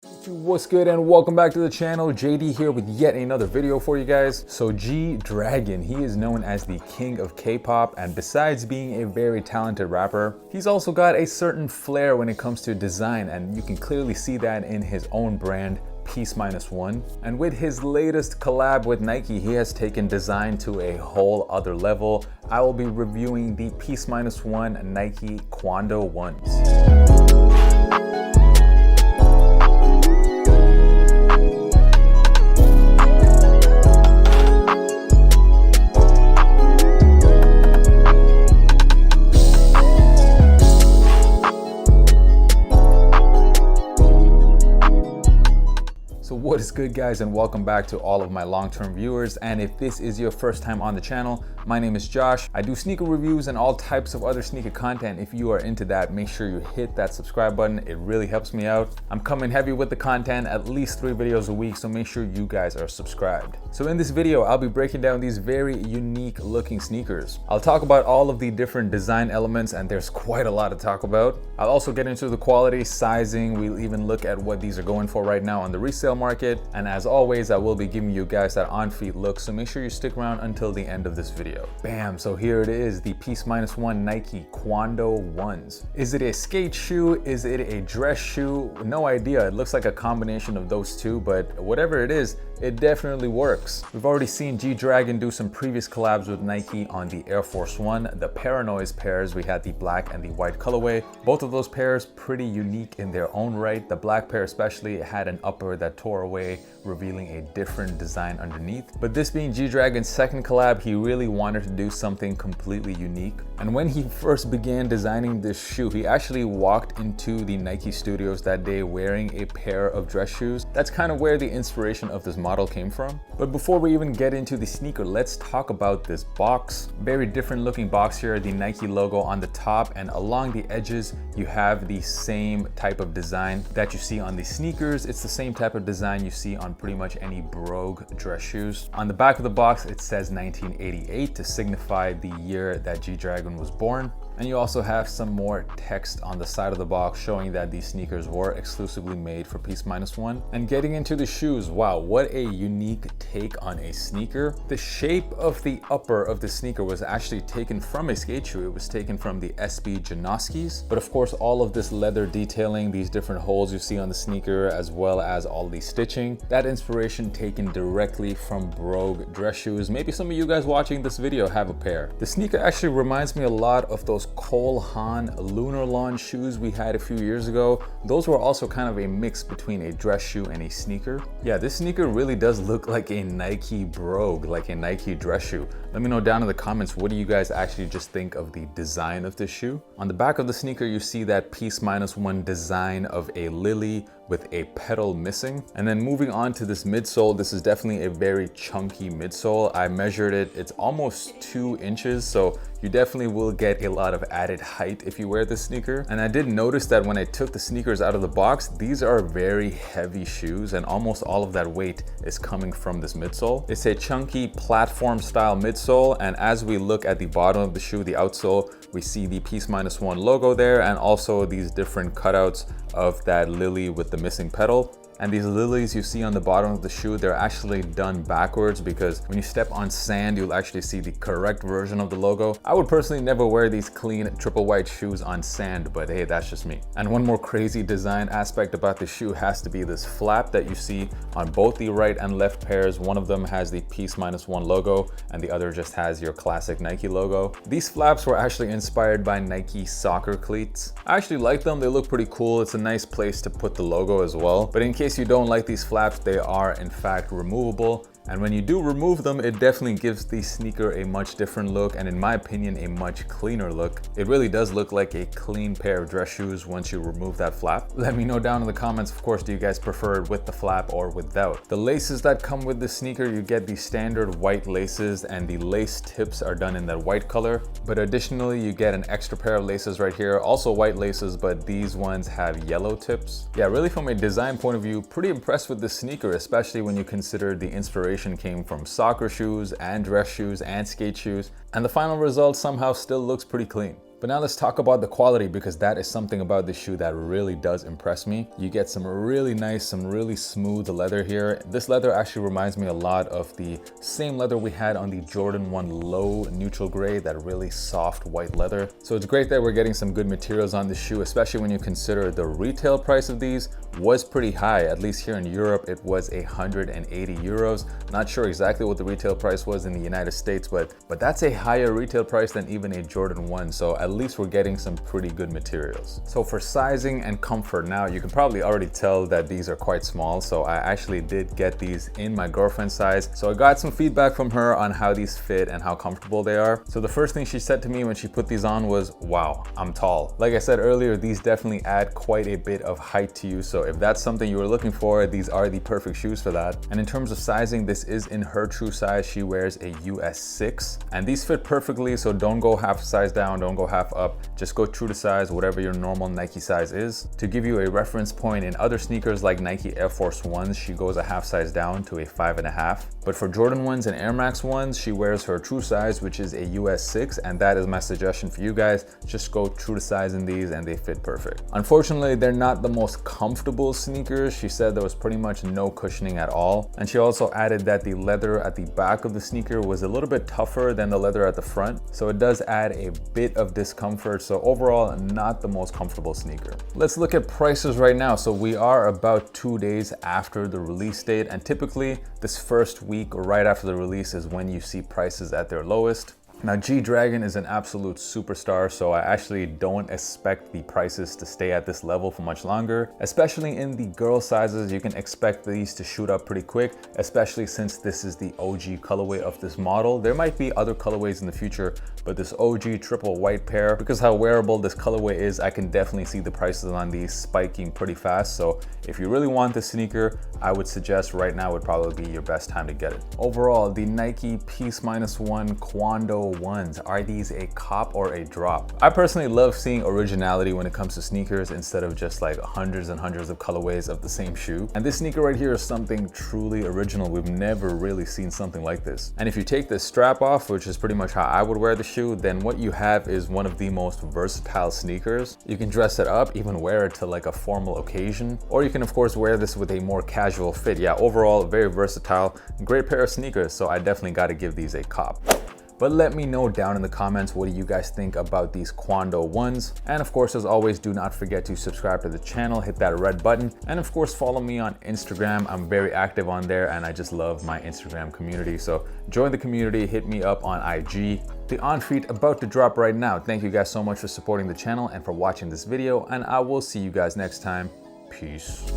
What's good and welcome back to the channel. JD here with yet another video for you guys. So G-Dragon, he is known as the king of K-pop, and besides being a very talented rapper, he's also got a certain flair when it comes to design, and you can clearly see that in his own brand, Peaceminusone. And with his latest collab with Nike, he has taken design to a whole other level. I will be reviewing the Peaceminusone Nike Kwondo ones. What is good, guys, and welcome back to all of my long-term viewers. And if this is your first time on the channel, my name is Josh. I do sneaker reviews and all types of other sneaker content. If you are into that, make sure you hit that subscribe button. It really helps me out. I'm coming heavy with the content, at least 3 videos a week, so make sure you guys are subscribed. So in this video, I'll be breaking down these very unique looking sneakers. I'll talk about all of the different design elements, and there's quite a lot to talk about. I'll also get into the quality, sizing. We'll even look at what these are going for right now on the resale market. And as always, I will be giving you guys that on-feet look, so make sure you stick around until the end of this video. Bam, so here it is, the Peaceminusone Nike Kwondo ones. Is it a skate shoe? Is it a dress shoe? No idea. It looks like a combination of those two, but whatever it is, it definitely works. We've already seen G-Dragon do some previous collabs with Nike on the Air Force One, the Paranoise pairs. We had the black and the white colorway. Both of those pairs pretty unique in their own right. The black pair especially had an upper that tore away, revealing a different design underneath. But this being G-Dragon's second collab, he really wanted to do something completely unique. And when he first began designing this shoe, he actually walked into the Nike studios that day wearing a pair of dress shoes. That's kind of where the inspiration of this model came from. But before we even get into the sneaker, let's talk about this box. Very different looking box here, the Nike logo on the top, and along the edges you have the same type of design that you see on the sneakers. It's the same type of design you see on pretty much any brogue dress shoes. On the back of the box it says 1988 to signify the year that G-Dragon was born. And you also have some more text on the side of the box showing that these sneakers were exclusively made for Peaceminusone. And getting into the shoes, wow, what a unique take on a sneaker. The shape of the upper of the sneaker was actually taken from a skate shoe. It was taken from the SB Janoskis. But of course, all of this leather detailing, these different holes you see on the sneaker, as well as all the stitching, that inspiration taken directly from brogue dress shoes. Maybe some of you guys watching this video have a pair. The sneaker actually reminds me a lot of those Cole Haan Lunar Lawn shoes we had a few years ago. Those were also kind of a mix between a dress shoe and a sneaker. Yeah, this sneaker really does look like a Nike brogue, like a Nike dress shoe. Let me know down in the comments, what do you guys actually just think of the design of this shoe? On the back of the sneaker, you see that Peaceminusone design of a lily with a petal missing. And then moving on to this midsole, this is definitely a very chunky midsole. I measured it, it's almost 2 inches, so you definitely will get a lot of added height if you wear this sneaker. And I did notice that when I took the sneakers out of the box, these are very heavy shoes, and almost all of that weight is coming from this midsole. It's a chunky platform style midsole, and as we look at the bottom of the shoe, the outsole, we see the Peaceminusone logo there, and also these different cutouts of that lily with the missing petal. And these lilies you see on the bottom of the shoe, they're actually done backwards, because when you step on sand, you'll actually see the correct version of the logo. I would personally never wear these clean triple white shoes on sand, but hey, that's just me. And one more crazy design aspect about the shoe has to be this flap that you see on both the right and left pairs. One of them has the Peaceminusone logo, and the other just has your classic Nike logo. These flaps were actually inspired by Nike soccer cleats. I actually like them, they look pretty cool. It's a nice place to put the logo as well. But in case you don't like these flaps, they are in fact removable. And when you do remove them, it definitely gives the sneaker a much different look, and in my opinion, a much cleaner look. It really does look like a clean pair of dress shoes once you remove that flap. Let me know down in the comments, of course, do you guys prefer it with the flap or without? The laces that come with the sneaker, you get the standard white laces, and the lace tips are done in that white color. But additionally, you get an extra pair of laces right here, also white laces, but these ones have yellow tips. Yeah, really from a design point of view, pretty impressed with this sneaker, especially when you consider the inspiration came from soccer shoes and dress shoes and skate shoes, and the final result somehow still looks pretty clean. But now let's talk about the quality, because that is something about this shoe that really does impress me. You get some really nice, some really smooth leather here. This leather actually reminds me a lot of the same leather we had on the Jordan 1 Low neutral gray, that really soft white leather. So it's great that we're getting some good materials on this shoe, especially when you consider the retail price of these was pretty high. At least here in Europe, it was 180 euros. Not sure exactly what the retail price was in the United States, but that's a higher retail price than even a Jordan 1. So at least we're getting some pretty good materials. So for sizing and comfort, now you can probably already tell that these are quite small. So I actually did get these in my girlfriend's size. So I got some feedback from her on how these fit and how comfortable they are. So the first thing she said to me when she put these on was, wow, I'm tall. Like I said earlier, these definitely add quite a bit of height to you. So if that's something you were looking for, these are the perfect shoes for that. And in terms of sizing, this is in her true size. She wears a US 6, and these fit perfectly. So don't go half size down, don't go half up, just go true to size, whatever your normal Nike size is. To give you a reference point, in other sneakers like Nike Air Force Ones, she goes a half size down to a 5.5. But for Jordan 1s and Air Max 1s, she wears her true size, which is a US 6, and that is my suggestion for you guys. Just go true to size in these and they fit perfect. Unfortunately, they're not the most comfortable sneakers. She said there was pretty much no cushioning at all. And she also added that the leather at the back of the sneaker was a little bit tougher than the leather at the front. So it does add a bit of discomfort. So overall, not the most comfortable sneaker. Let's look at prices right now. So we are about 2 days after the release date, and typically this first week or right after the release is when you see prices at their lowest. Now, G-Dragon is an absolute superstar, so I actually don't expect the prices to stay at this level for much longer. Especially in the girl sizes, you can expect these to shoot up pretty quick, especially since this is the OG colorway of this model. There might be other colorways in the future, but this OG triple white pair, because how wearable this colorway is, I can definitely see the prices on these spiking pretty fast. So if you really want this sneaker, I would suggest right now would probably be your best time to get it. Overall, the Nike Peaceminusone Kwondo ones, are these a cop or a drop? I personally love seeing originality when it comes to sneakers instead of just like hundreds and hundreds of colorways of the same shoe. And this sneaker right here is something truly original. We've never really seen something like this. And if you take this strap off, which is pretty much how I would wear the shoe, then what you have is one of the most versatile sneakers. You can dress it up, even wear it to like a formal occasion, or you can of course wear this with a more casual fit. Yeah, overall very versatile, great pair of sneakers. So I definitely got to give these a cop. But let me know down in the comments, what do you guys think about these Kwondo ones? And of course, as always, do not forget to subscribe to the channel, hit that red button, and of course, follow me on Instagram. I'm very active on there and I just love my Instagram community. So join the community, hit me up on IG. The on-feet about to drop right now. Thank you guys so much for supporting the channel and for watching this video, and I will see you guys next time. Peace.